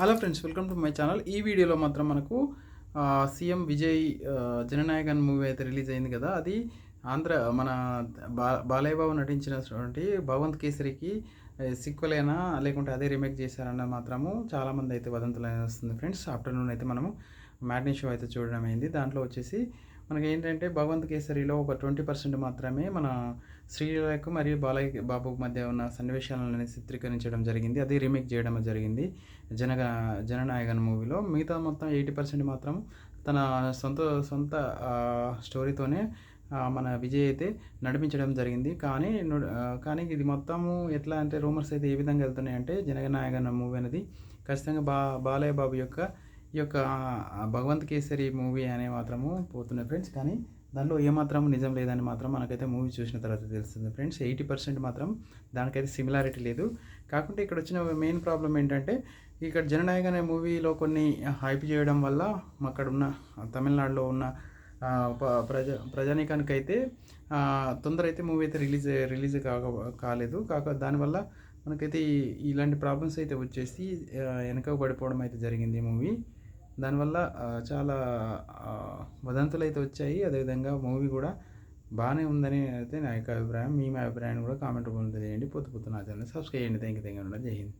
Hello friends, welcome to my channel. ఈ వీడియోలో మాత్రం మనకు సీఎం విజయ్ జననాయకన్ మూవీ అయితే రిలీజ్ అయింది కదా. అది ఆంధ్ర మన బాలయ్య బాబు నటించినటువంటి భగవంత్ కేసరికి సీక్వెల్ అయినా లేకుంటే అదే రీమేక్ చేశారన్న మాత్రము చాలామంది అయితే వదంతులు వస్తుంది ఫ్రెండ్స్. ఆఫ్టర్నూన్ అయితే మనము మ్యాట్నీ షో అయితే చూడడం అయింది. దాంట్లో వచ్చేసి మనకి ఏంటంటే భగవంత్ కేసరిలో ఒక 20% మాత్రమే మన శ్రీలకు మరియు బాలయ్య బాబు మధ్య ఉన్న సన్నివేశాలను చిత్రీకరించడం జరిగింది. అది రీమేక్ చేయడం జరిగింది జననాయకన్ మూవీలో. మిగతా మొత్తం 80% మాత్రం తన సొంత సొంత స్టోరీతోనే మన విజయ్ అయితే నడిపించడం జరిగింది. కానీ ఇది మొత్తము ఎట్లా అంటే రూమర్స్ అయితే ఏ విధంగా వెళ్తున్నాయంటే జననాయకన్ మూవీ అనేది ఖచ్చితంగా బాలయ్య బాబు యొక్క ఈ యొక్క భగవంత్ కేసరి మూవీ అనే మాత్రము పోతున్నాయి ఫ్రెండ్స్. కానీ దానిలో ఏమాత్రం నిజం లేదని మాత్రం మనకైతే మూవీ చూసిన తర్వాత తెలుస్తుంది ఫ్రెండ్స్. 80% మాత్రం దానికైతే సిమిలారిటీ లేదు. కాకుంటే ఇక్కడ వచ్చిన మెయిన్ ప్రాబ్లం ఏంటంటే ఇక్కడ జననాయక్ అనే మూవీలో కొన్ని హైప్ చేయడం వల్ల అక్కడ ఉన్న తమిళనాడులో ఉన్న ప్రజానీకానికైతే తొందర అయితే మూవీ అయితే రిలీజ్ కాలేదు. దానివల్ల మనకైతే ఇలాంటి ప్రాబ్లమ్స్ అయితే వచ్చేసి వెనక పడిపోవడం అయితే జరిగింది మూవీ. దానివల్ల చాలా వదంతులు అయితే వచ్చాయి. అదేవిధంగా మూవీ కూడా బాగానే ఉందని అయితే నా యొక్క అభిప్రాయం. మీ అభిప్రాయాన్ని కూడా కామెంట్ రూపంలో తెలియజేయండి. పొద్దు నా ఛానల్ సబ్స్క్రైబ్ చేయండి. Thank you. జై హింద్.